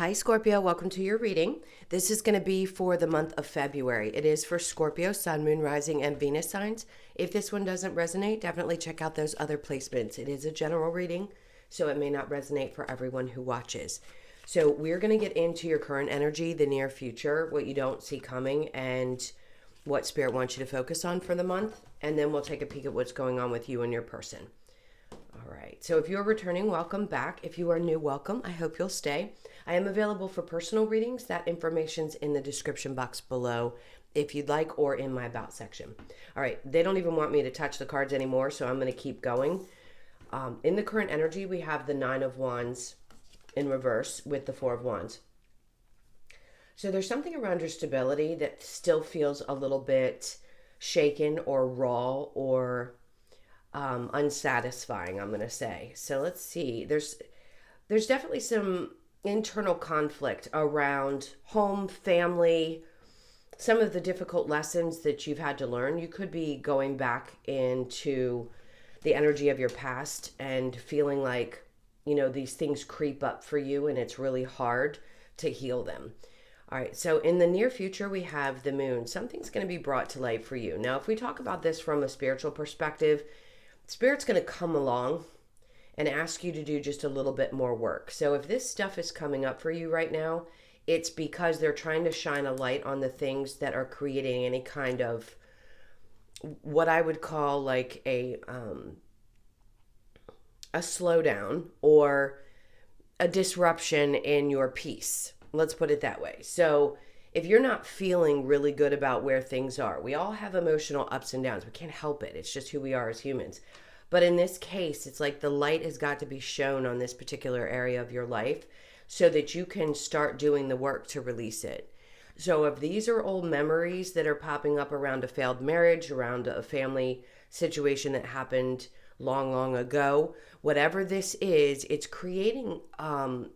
Hi, Scorpio. Welcome to your reading. This is going to be for the month of February. It is for Scorpio, Sun, Moon, Rising, and Venus signs. If this one doesn't resonate, definitely check out those other placements. It is a general reading, so it may not resonate for everyone who watches. So we're going to get into your current energy, the near future, what you don't see coming, and what Spirit wants you to focus on for the month. And then we'll take a peek at what's going on with you and your person. All right. So if you're returning, welcome back. If you are new, welcome. I hope you'll stay. I am available for personal readings. That information's in the description box below if you'd like, or in my about section. All right. They don't even want me to touch the cards anymore, so I'm going to keep going. In the current energy, we have the Nine of Wands in reverse with the Four of Wands. So there's something around your stability that still feels a little bit shaken or raw or unsatisfying, I'm going to say. So let's see. There's definitely some internal conflict around home, family, some of the difficult lessons that you've had to learn. You could be going back into the energy of your past and feeling like, you know, these things creep up for you and it's really hard to heal them. All right, so in the near future, we have the moon. Something's going to be brought to light for you. Now, if we talk about this from a spiritual perspective, Spirit's going to come along and ask you to do just a little bit more work. So if this stuff is coming up for you right now, it's because they're trying to shine a light on the things that are creating any kind of what I would call like a slowdown or a disruption in your peace. Let's put it that way. So if you're not feeling really good about where things are, we all have emotional ups and downs. We can't help it. It's just who we are as humans. But in this case, it's like the light has got to be shown on this particular area of your life so that you can start doing the work to release it. So if these are old memories that are popping up around a failed marriage, around a family situation that happened long, long ago, whatever this is, it's creating, and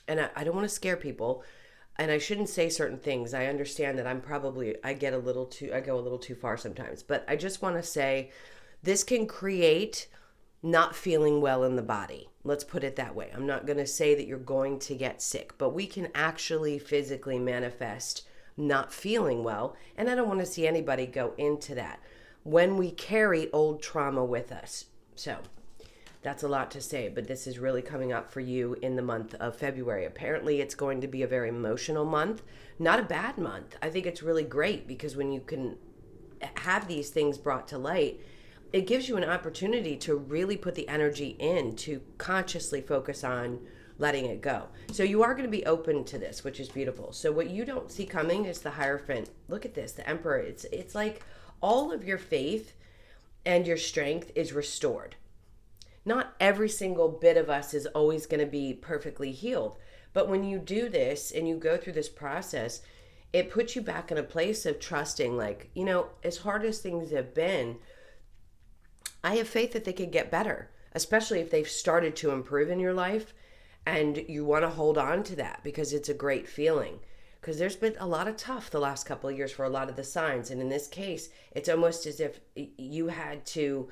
I don't want to scare people, and I shouldn't say certain things. I understand that I go a little too far sometimes, but I just want to say this can create not feeling well in the body. Let's put it that way. I'm not going to say that you're going to get sick, but we can actually physically manifest not feeling well. And I don't want to see anybody go into that when we carry old trauma with us. So that's a lot to say, but this is really coming up for you in the month of February. Apparently, it's going to be a very emotional month, not a bad month. I think it's really great because when you can have these things brought to light, it gives you an opportunity to really put the energy in to consciously focus on letting it go. So you are going to be open to this, which is beautiful. So what you don't see coming is the Hierophant. Look at this, the Emperor. It's like all of your faith and your strength is restored. Not every single bit of us is always going to be perfectly healed. But when you do this and you go through this process, it puts you back in a place of trusting, like, you know, as hard as things have been, I have faith that they could get better, especially if they've started to improve in your life, and you want to hold on to that because it's a great feeling. Because there's been a lot of tough the last couple of years for a lot of the signs. And in this case, it's almost as if you had to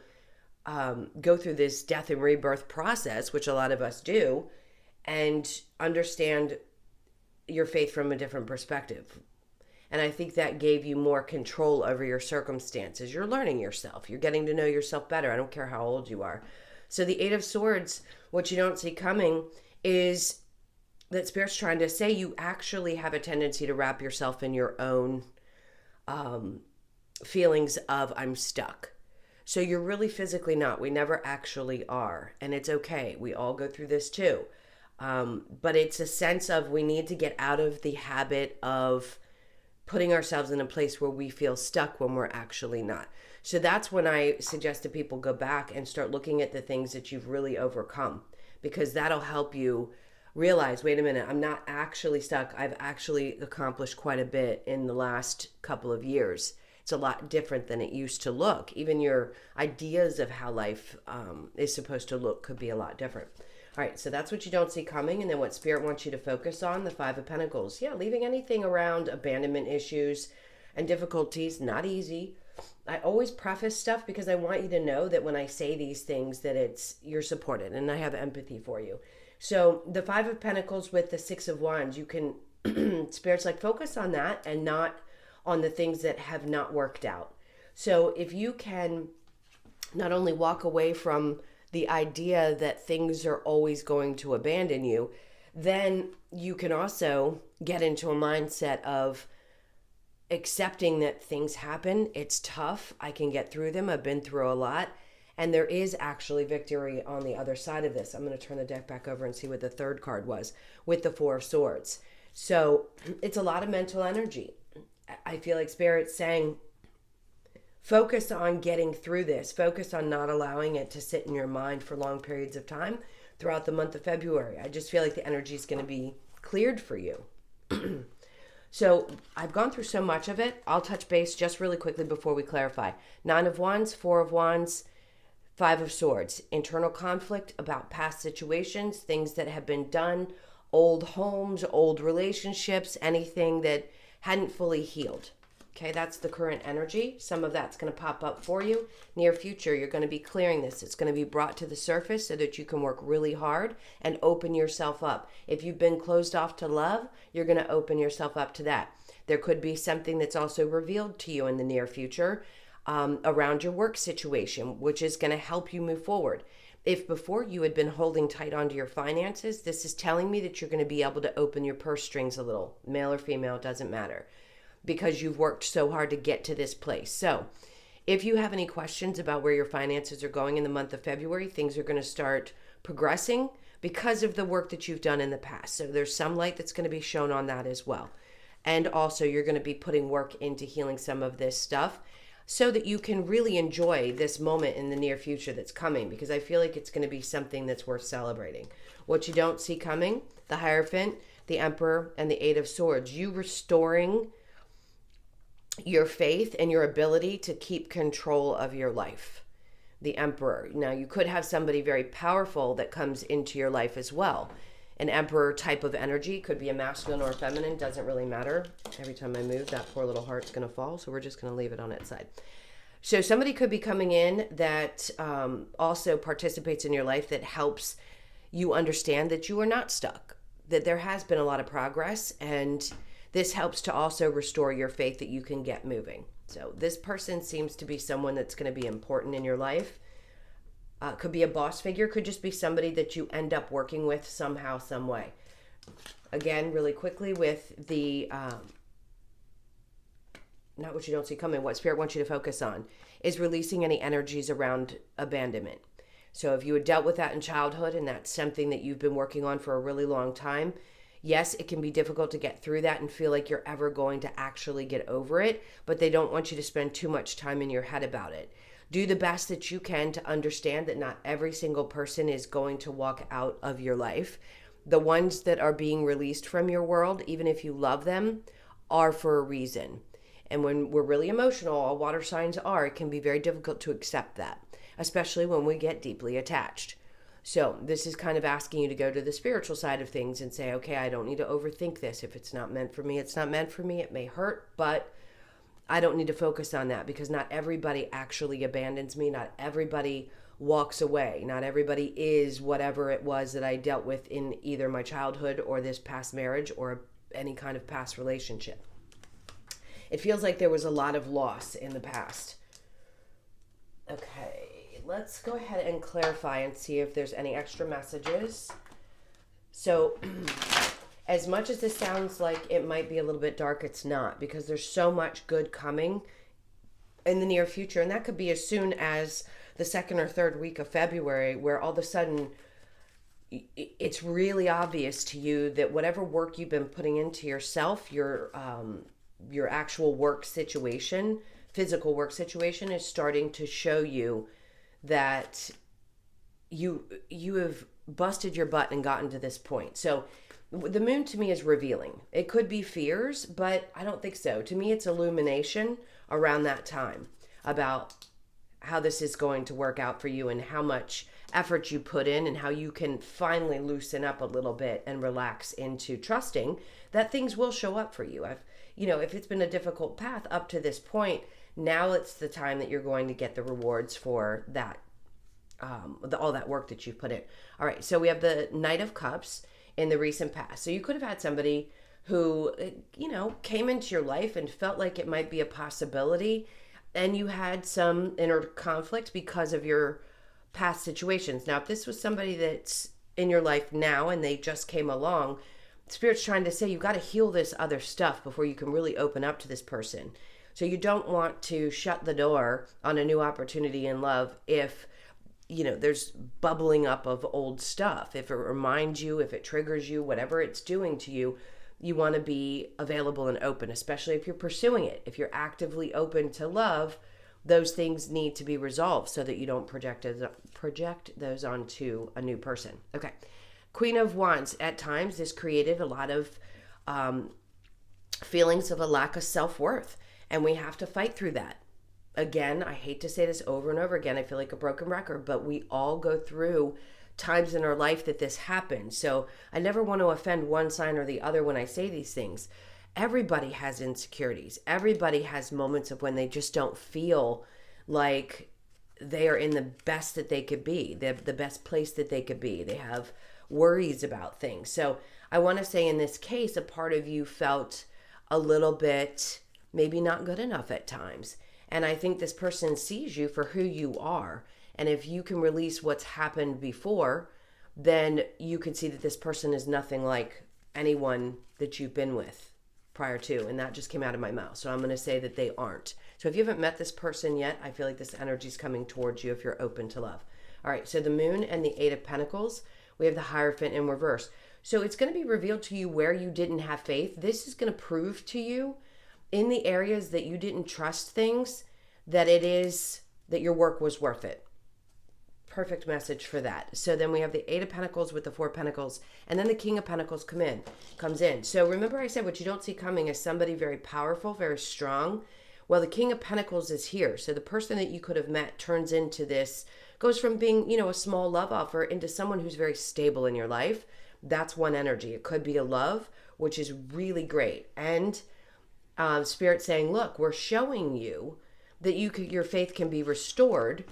go through this death and rebirth process, which a lot of us do, and understand your faith from a different perspective. And I think that gave you more control over your circumstances. You're learning yourself. You're getting to know yourself better. I don't care how old you are. So the Eight of Swords, what you don't see coming is that Spirit's trying to say you actually have a tendency to wrap yourself in your own feelings of I'm stuck. So you're really physically not. We never actually are. And it's okay. We all go through this too. But it's a sense of we need to get out of the habit of putting ourselves in a place where we feel stuck when we're actually not. So that's when I suggest that people go back and start looking at the things that you've really overcome, because that'll help you realize, wait a minute, I'm not actually stuck. I've actually accomplished quite a bit in the last couple of years. It's a lot different than it used to look. Even your ideas of how life is supposed to look could be a lot different. All right, so that's what you don't see coming. And then what Spirit wants you to focus on, the Five of Pentacles. Yeah, leaving anything around abandonment issues and difficulties, not easy. I always preface stuff because I want you to know that when I say these things that you're supported and I have empathy for you. So the Five of Pentacles with the Six of Wands, you can, Spirit's like, focus on that and not on the things that have not worked out. So if you can not only walk away from the idea that things are always going to abandon you, then you can also get into a mindset of accepting that things happen. It's tough. I can get through them. I've been through a lot. And there is actually victory on the other side of this. I'm going to turn the deck back over and see what the third card was with the Four of Swords. So it's a lot of mental energy. I feel like Spirit's saying, focus on getting through this. Focus on not allowing it to sit in your mind for long periods of time throughout the month of February. I just feel like the energy is going to be cleared for you. So I've gone through so much of it. I'll touch base just really quickly before we clarify. Nine of Wands, Four of Wands, Five of Swords. Internal conflict about past situations, things that have been done, old homes, old relationships, anything that hadn't fully healed. Okay, that's the current energy. Some of that's going to pop up for you. Near future, you're going to be clearing this. It's going to be brought to the surface so that you can work really hard and open yourself up. If you've been closed off to love, you're going to open yourself up to that. There could be something that's also revealed to you in the near future around your work situation, which is going to help you move forward. If before you had been holding tight onto your finances, this is telling me that you're going to be able to open your purse strings a little. Male or female, doesn't matter, because you've worked so hard to get to this place. So if you have any questions about where your finances are going in the month of February, things are going to start progressing because of the work that you've done in the past. So there's some light that's going to be shown on that as well. And also you're going to be putting work into healing some of this stuff so that you can really enjoy this moment in the near future that's coming, because I feel like it's going to be something that's worth celebrating. What you don't see coming, the Hierophant, the Emperor, and the Eight of Swords, you restoring your faith and your ability to keep control of your life. The Emperor. Now, you could have somebody very powerful that comes into your life as well. An Emperor type of energy could be a masculine or a feminine, doesn't really matter. Every time I move, that poor little heart's going to fall, so we're just going to leave it on its side. So somebody could be coming in that also participates in your life, that helps you understand that you are not stuck, that there has been a lot of progress, and this helps to also restore your faith that you can get moving. So this person seems to be someone that's going to be important in your life. Could be a boss figure, could just be somebody that you end up working with somehow, some way. Again, really quickly with the, not what you don't see coming, what Spirit wants you to focus on is releasing any energies around abandonment. So if you had dealt with that in childhood and that's something that you've been working on for a really long time, yes, it can be difficult to get through that and feel like you're ever going to actually get over it, but they don't want you to spend too much time in your head about it. Do the best that you can to understand that not every single person is going to walk out of your life. The ones that are being released from your world, even if you love them, are for a reason. And when we're really emotional, all water signs are, it can be very difficult to accept that, especially when we get deeply attached. So this is kind of asking you to go to the spiritual side of things and say, okay, I don't need to overthink this. If it's not meant for me, it's not meant for me. It may hurt, but I don't need to focus on that, because not everybody actually abandons me. Not everybody walks away. Not everybody is whatever it was that I dealt with in either my childhood or this past marriage or any kind of past relationship. It feels like there was a lot of loss in the past. Okay, let's go ahead and clarify and see if there's any extra messages. So as much as this sounds like it might be a little bit dark, it's not, because there's so much good coming in the near future. And that could be as soon as the second or third week of February, where all of a sudden it's really obvious to you that whatever work you've been putting into yourself, your actual work situation, physical work situation, is starting to show you that you have busted your butt and gotten to this point. So the moon to me is revealing. It could be fears, but I don't think so. To me, it's illumination around that time about how this is going to work out for you and how much effort you put in and how you can finally loosen up a little bit and relax into trusting that things will show up for you. If it's been a difficult path up to this point, now it's the time that you're going to get the rewards for that all that work that you've put in. All right, so we have the Knight of Cups in the recent past. So you could have had somebody who, came into your life and felt like it might be a possibility, and you had some inner conflict because of your past situations. Now, if this was somebody that's in your life now and they just came along, Spirit's trying to say you got to heal this other stuff before you can really open up to this person. So you don't want to shut the door on a new opportunity in love if there's bubbling up of old stuff. If it reminds you, if it triggers you, whatever it's doing to you, you want to be available and open, especially if you're pursuing it. If you're actively open to love, those things need to be resolved so that you don't project those onto a new person. Okay. Queen of Wands. At times, this created a lot of feelings of a lack of self-worth, and we have to fight through that. Again, I hate to say this over and over again. I feel like a broken record, but we all go through times in our life that this happens. So I never want to offend one sign or the other when I say these things. Everybody has insecurities. Everybody has moments of when they just don't feel like they are in the best that they could be, the best place that they could be. They have worries about things. So I want to say in this case, a part of you felt a little bit maybe not good enough at times. And I think this person sees you for who you are. And if you can release what's happened before, then you can see that this person is nothing like anyone that you've been with prior to. And that just came out of my mouth. So I'm going to say that they aren't. So if you haven't met this person yet, I feel like this energy is coming towards you if you're open to love. All right. So the Moon and the Eight of Pentacles, we have the Hierophant in reverse. So it's going to be revealed to you where you didn't have faith. This is going to prove to you in the areas that you didn't trust things, that your work was worth it. Perfect message for that. So then we have the Eight of Pentacles with the Four of Pentacles, and then the King of Pentacles comes in. So remember I said what you don't see coming is somebody very powerful, very strong. Well, the King of Pentacles is here. So the person that you could have met turns into this, goes from being, a small love offer into someone who's very stable in your life. That's one energy. It could be a love, which is really great. And Spirit saying, look, we're showing you that your faith can be restored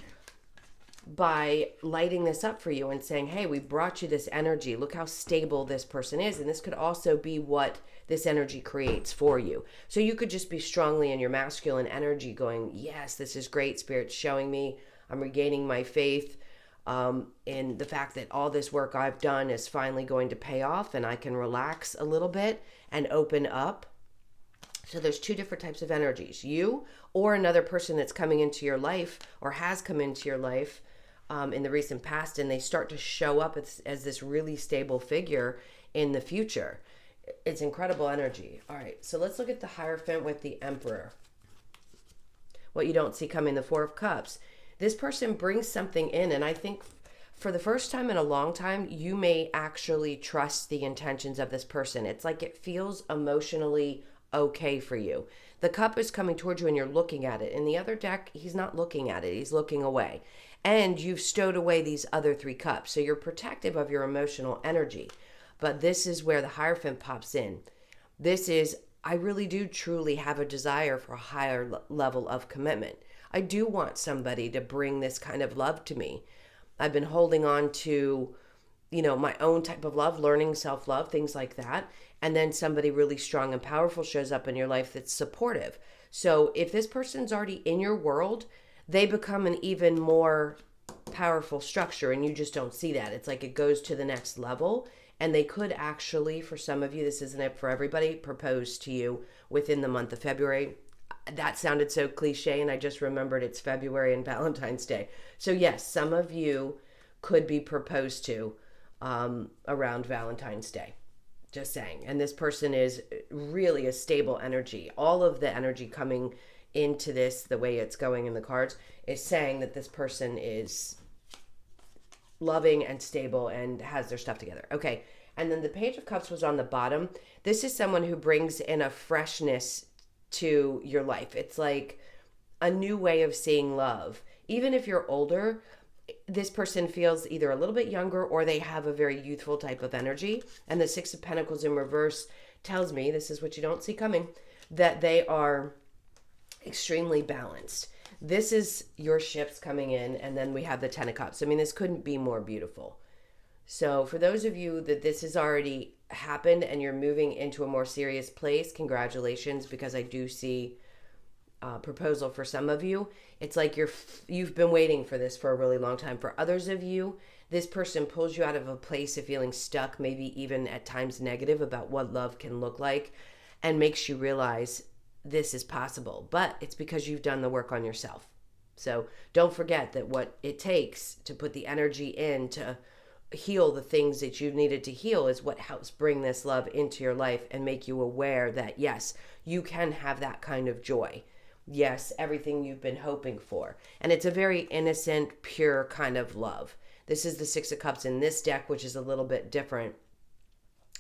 by lighting this up for you and saying, hey, we brought you this energy. Look how stable this person is. And this could also be what this energy creates for you. So you could just be strongly in your masculine energy going, yes, this is great. Spirit's showing me I'm regaining my faith in the fact that all this work I've done is finally going to pay off, and I can relax a little bit and open up. So there's two different types of energies. You or another person that's coming into your life or has come into your life in the recent past, and they start to show up as this really stable figure in the future. It's incredible energy. All right, so let's look at the Hierophant with the Emperor. What you don't see coming, the Four of Cups. This person brings something in, and I think for the first time in a long time, you may actually trust the intentions of this person. It's like it feels emotionally okay for you. The cup is coming towards you and you're looking at it. In the other deck, he's not looking at it. He's looking away. And you've stowed away these other three cups. So you're protective of your emotional energy. But this is where the Hierophant pops in. This is, I really do truly have a desire for a higher level of commitment. I do want somebody to bring this kind of love to me. I've been holding on to, my own type of love, learning self-love, things like that. And then somebody really strong and powerful shows up in your life that's supportive. So if this person's already in your world, they become an even more powerful structure, and you just don't see that. It's like it goes to the next level, and they could actually, for some of you, this isn't it for everybody, propose to you within the month of February. That sounded so cliche, and I just remembered it's February and Valentine's Day. So yes, some of you could be proposed to around Valentine's Day. Just saying. And this person is really a stable energy. All of the energy coming into this, the way it's going in the cards, is saying that this person is loving and stable and has their stuff together. Okay. And then the Page of Cups was on the bottom. This is someone who brings in a freshness to your life. It's like a new way of seeing love. Even if you're older, this person feels either a little bit younger or they have a very youthful type of energy. And the Six of Pentacles in reverse tells me, this is what you don't see coming, that they are extremely balanced. This is your ships coming in, and then we have the Ten of Cups. I mean, this couldn't be more beautiful. So for those of you that this has already happened and you're moving into a more serious place, congratulations, because I do see proposal for some of you. It's like you've been waiting for this for a really long time. For others of you, this person pulls you out of a place of feeling stuck, maybe even at times negative about what love can look like, and makes you realize this is possible. But it's because you've done the work on yourself. So don't forget that what it takes to put the energy in to heal the things that you've needed to heal is what helps bring this love into your life and make you aware that yes, you can have that kind of joy. Yes, everything you've been hoping for. And it's a very innocent, pure kind of love. This is the Six of Cups in this deck, which is a little bit different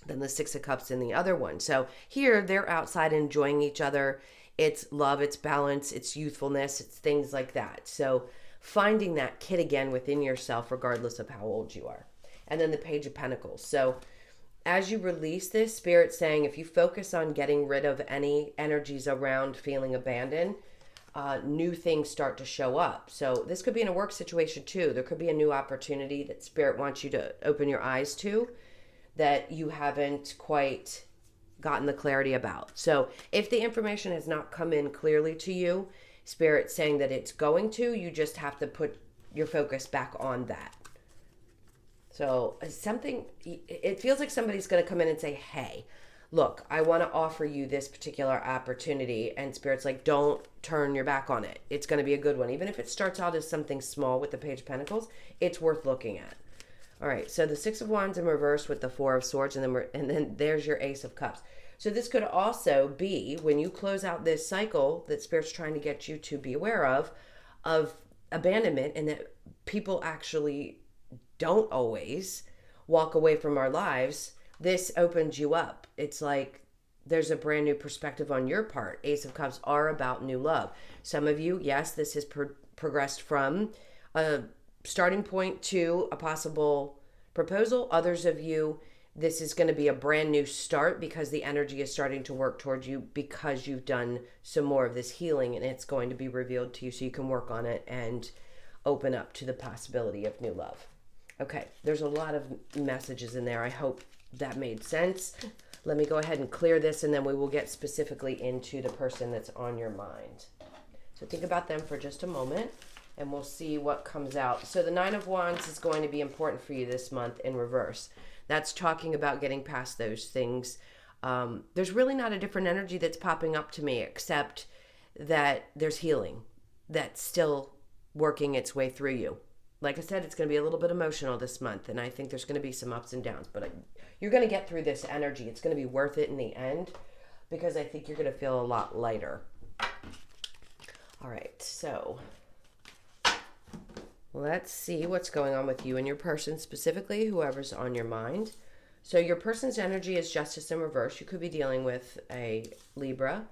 than the Six of Cups in the other one. So here they're outside enjoying each other. It's love, it's balance, it's youthfulness, it's things like that. So finding that kid again within yourself, regardless of how old you are. And then the Page of Pentacles. So as you release this, Spirit's saying if you focus on getting rid of any energies around feeling abandoned, new things start to show up. So this could be in a work situation too. There could be a new opportunity that Spirit wants you to open your eyes to that you haven't quite gotten the clarity about. So if the information has not come in clearly to you, Spirit's saying that it's going to, you just have to put your focus back on that. So it feels like somebody's going to come in and say, hey, look, I want to offer you this particular opportunity. And Spirit's like, don't turn your back on it. It's going to be a good one. Even if it starts out as something small with the Page of Pentacles, it's worth looking at. All right, so the Six of Wands in reverse with the Four of Swords, and then there's your Ace of Cups. So this could also be, when you close out this cycle that Spirit's trying to get you to be aware of abandonment, and that people actually don't always walk away from our lives, this opens you up. It's like there's a brand new perspective on your part. Ace of Cups are about new love. Some of you, yes, this has progressed from a starting point to a possible proposal. Others of you, this is going to be a brand new start because the energy is starting to work towards you because you've done some more of this healing, and it's going to be revealed to you so you can work on it and open up to the possibility of new love. Okay, there's a lot of messages in there. I hope that made sense. Let me go ahead and clear this, and then we will get specifically into the person that's on your mind. So think about them for just a moment, and we'll see what comes out. So the Nine of Wands is going to be important for you this month in reverse. That's talking about getting past those things. There's really not a different energy that's popping up to me, except that there's healing that's still working its way through you. Like I said, it's going to be a little bit emotional this month, and I think there's going to be some ups and downs, but you're going to get through this energy. It's going to be worth it in the end, because I think you're going to feel a lot lighter. All right, so let's see what's going on with you and your person, specifically whoever's on your mind. So your person's energy is Justice in reverse. You could be dealing with a Libra.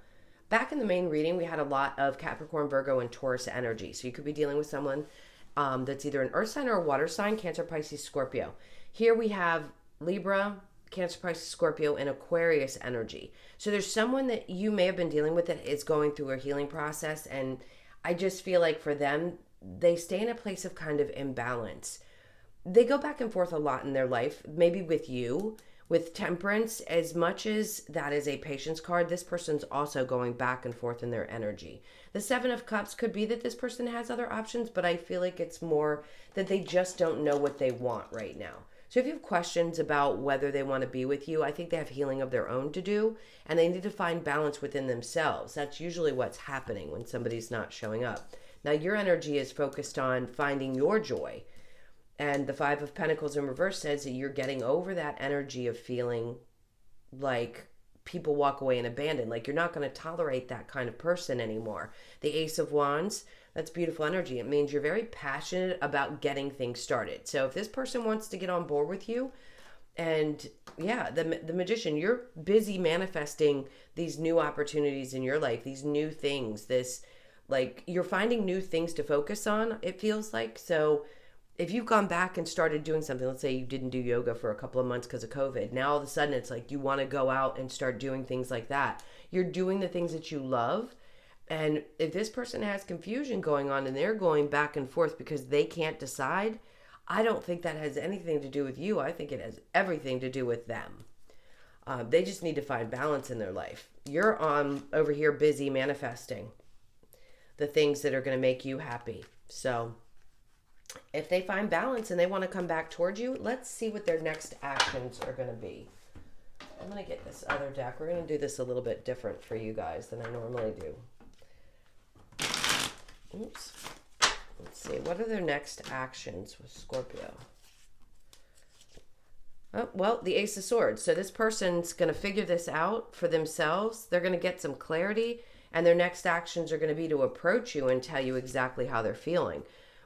Back in the main reading, we had a lot of Capricorn, Virgo, and Taurus energy. So you could be dealing with someone that's either an earth sign or a water sign, Cancer, Pisces, Scorpio. Here we have Libra, Cancer, Pisces, Scorpio, and Aquarius energy. So there's someone that you may have been dealing with that is going through a healing process, and I just feel like for them, they stay in a place of kind of imbalance. They go back and forth a lot in their life, maybe with you. With Temperance, as much as that is a patience card, this person's also going back and forth in their energy. The Seven of Cups could be that this person has other options, but I feel like it's more that they just don't know what they want right now. So if you have questions about whether they want to be with you, I think they have healing of their own to do, and they need to find balance within themselves. That's usually what's happening when somebody's not showing up. Now, your energy is focused on finding your joy. And the Five of Pentacles in reverse says that you're getting over that energy of feeling like people walk away and abandon. Like you're not going to tolerate that kind of person anymore. The Ace of Wands, that's beautiful energy. It means you're very passionate about getting things started. So if this person wants to get on board with you, and yeah, the Magician, you're busy manifesting these new opportunities in your life, these new things, this, like, you're finding new things to focus on, it feels like. So if you've gone back and started doing something, let's say you didn't do yoga for a couple of months because of COVID, now all of a sudden it's like you want to go out and start doing things like that. You're doing the things that you love, And if this person has confusion going on and they're going back and forth because they can't decide, I don't think that has anything to do with you. I think it has everything to do with them. They just need to find balance in their life. You're on over here busy manifesting the things that are going to make you happy. So if they find balance and they want to come back towards you, let's see what their next actions are going to be. I'm going to get this other deck. We're going to do this a little bit different for you guys than I normally do. Oops. Let's see. What are their next actions with Scorpio? Oh, well, the Ace of Swords. So this person's going to figure this out for themselves. They're going to get some clarity, and their next actions are going to be to approach you and tell you exactly how they're feeling.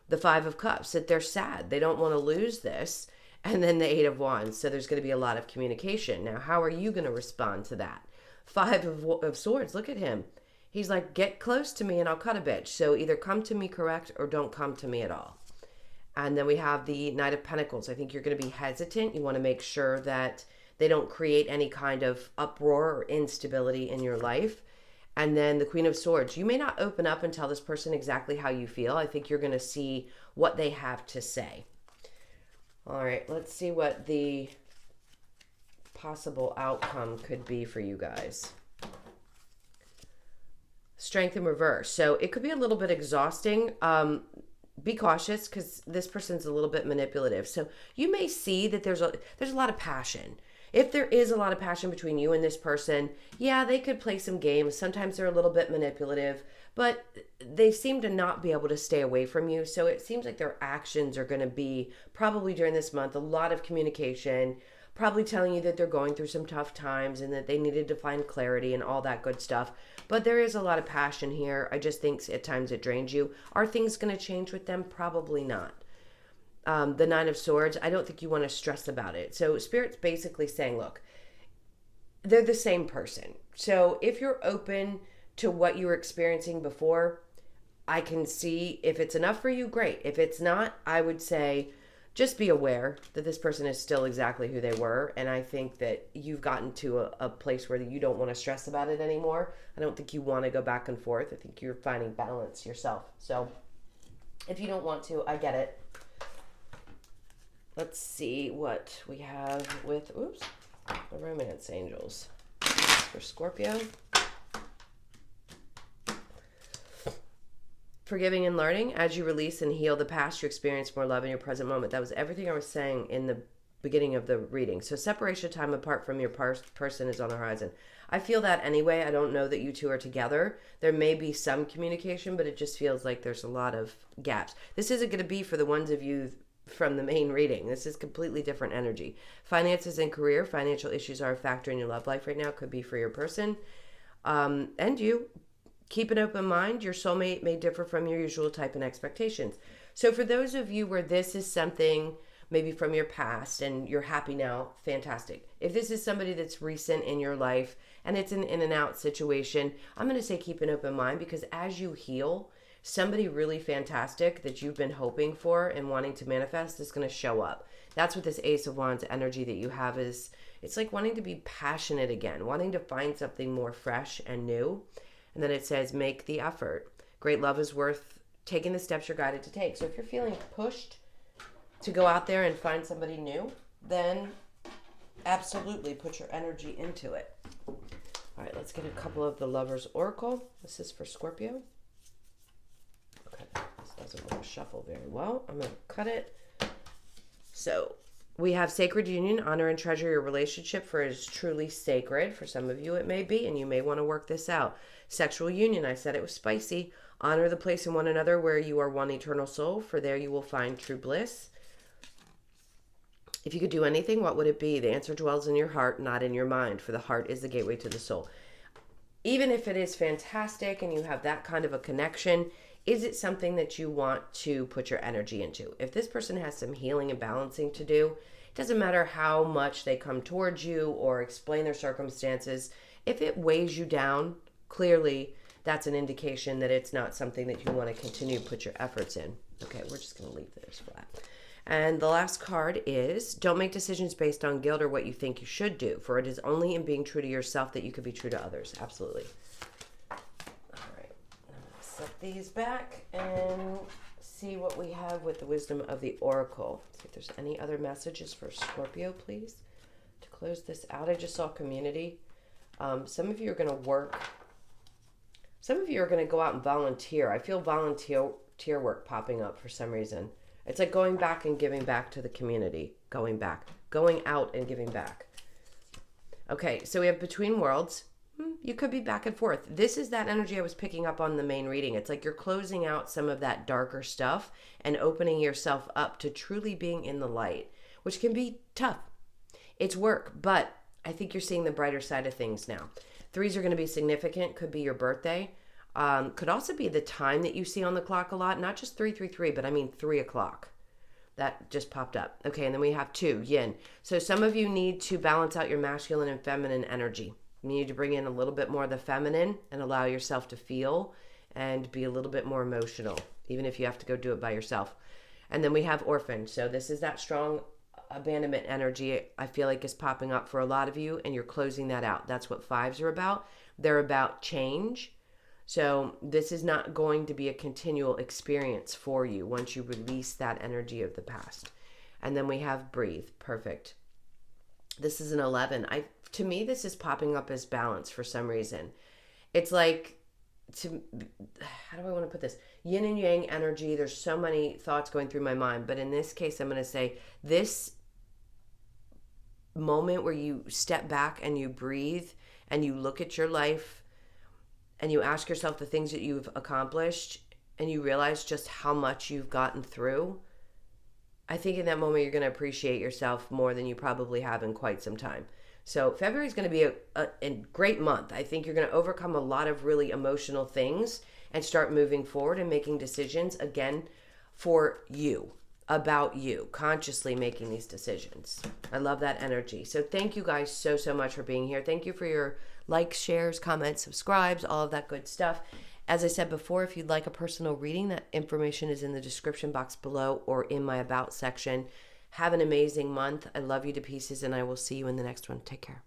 The Five of Cups, that they're sad. They don't want to lose this. And then the Eight of Wands. So there's going to be a lot of communication. Now, how are you going to respond to that? Five of Swords. Look at him. He's like, get close to me and I'll cut a bitch. So either come to me correct or don't come to me at all. And then we have the Knight of Pentacles. I think you're going to be hesitant. You want to make sure that they don't create any kind of uproar or instability in your life. And then the Queen of Swords. You may not open up and tell this person exactly how you feel. I think you're going to see what they have to say. All right, let's see what the possible outcome could be for you guys. Strength in reverse. So it could be a little bit exhausting. Be cautious because this person's a little bit manipulative. So you may see that there's a lot of passion. If there is a lot of passion between you and this person, yeah, they could play some games. Sometimes they're a little bit manipulative, but they seem to not be able to stay away from you. So it seems like their actions are going to be probably during this month, a lot of communication, probably telling you that they're going through some tough times and that they needed to find clarity and all that good stuff. But there is a lot of passion here. I just think at times it drains you. Are things going to change with them? Probably not. The Nine of Swords, I don't think you want to stress about it. So Spirit's basically saying, look, they're the same person. So if you're open to what you were experiencing before, I can see if it's enough for you, great. If it's not, I would say just be aware that this person is still exactly who they were. And I think that you've gotten to a place where you don't want to stress about it anymore. I don't think you want to go back and forth. I think you're finding balance yourself. So if you don't want to, I get it. Let's see what we have with, the Romance Angels for Scorpio. Forgiving and learning. As you release and heal the past, you experience more love in your present moment. That was everything I was saying in the beginning of the reading. So separation time apart from your person is on the horizon. I feel that anyway. I don't know that you two are together. There may be some communication, but it just feels like there's a lot of gaps. This isn't going to be for the ones of you from the main reading. This is completely different energy. Finances and career. Financial issues are a factor in your love life right now. Could be for your person. And you. Keep an open mind. Your soulmate may differ from your usual type and expectations. So for those of you where this is something maybe from your past and you're happy now, fantastic. If this is somebody that's recent in your life and it's an in and out situation, I'm going to say keep an open mind, because as you heal, somebody really fantastic that you've been hoping for and wanting to manifest is going to show up. That's what this Ace of Wands energy that you have is. It's like wanting to be passionate again, wanting to find something more fresh and new. And then it says, make the effort. Great love is worth taking the steps you're guided to take. So if you're feeling pushed to go out there and find somebody new, then absolutely put your energy into it. All right, let's get a couple of the Lover's Oracle. This is for Scorpio. Okay, this doesn't want to shuffle very well. I'm going to cut it. So we have sacred union. Honor and treasure your relationship, for it is truly sacred. For some of you it may be, and you may want to work this out. Sexual union, I said it was spicy. Honor the place in one another where you are one eternal soul, for there you will find true bliss. If you could do anything, what would it be? The answer dwells in your heart, not in your mind, for the heart is the gateway to the soul. Even if it is fantastic and you have that kind of a connection, is it something that you want to put your energy into? If this person has some healing and balancing to do, it doesn't matter how much they come towards you or explain their circumstances. If it weighs you down, clearly that's an indication that it's not something that you want to continue to put your efforts in. Okay, we're just going to leave this flat. And the last card is, don't make decisions based on guilt or what you think you should do, for it is only in being true to yourself that you can be true to others. Absolutely. All right. set these back and see what we have with the wisdom of the Oracle. See if there's any other messages for Scorpio, please, to close this out. I just saw community. Some of you are going to work. Some of you are going to go out and volunteer. I feel volunteer work popping up for some reason. It's like going back and giving back to the community. Going back. Going out and giving back. Okay, so we have Between Worlds. You could be back and forth. This is that energy I was picking up on the main reading. It's like you're closing out some of that darker stuff and opening yourself up to truly being in the light, which can be tough. It's work, but I think you're seeing the brighter side of things now. Threes are going to be significant. Could be your birthday. Could also be the time that you see on the clock a lot. Not just 333, but I mean 3 o'clock. That just popped up. Okay, and then we have 2, yin. So some of you need to balance out your masculine and feminine energy. You need to bring in a little bit more of the feminine and allow yourself to feel and be a little bit more emotional, even if you have to go do it by yourself. And then we have orphan. So this is that strong abandonment energy I feel like is popping up for a lot of you, and you're closing that out. That's what 5s are about. They're about change. So this is not going to be a continual experience for you once you release that energy of the past. And then we have breathe. Perfect. This is an 11. To me, this is popping up as balance for some reason. It's like, how do I want to put this? Yin and yang energy. There's so many thoughts going through my mind. But in this case, I'm going to say this moment where you step back and you breathe and you look at your life and you ask yourself the things that you've accomplished and you realize just how much you've gotten through. I think in that moment, you're going to appreciate yourself more than you probably have in quite some time. So February is going to be a great month. I think you're going to overcome a lot of really emotional things and start moving forward and making decisions again for you, about you, consciously making these decisions. I love that energy. So thank you guys so much for being here. Thank you for your likes, shares, comments, subscribes, all of that good stuff. As I said before, if you'd like a personal reading, that information is in the description box below or in my About section. Have an amazing month. I love you to pieces, and I will see you in the next one. Take care.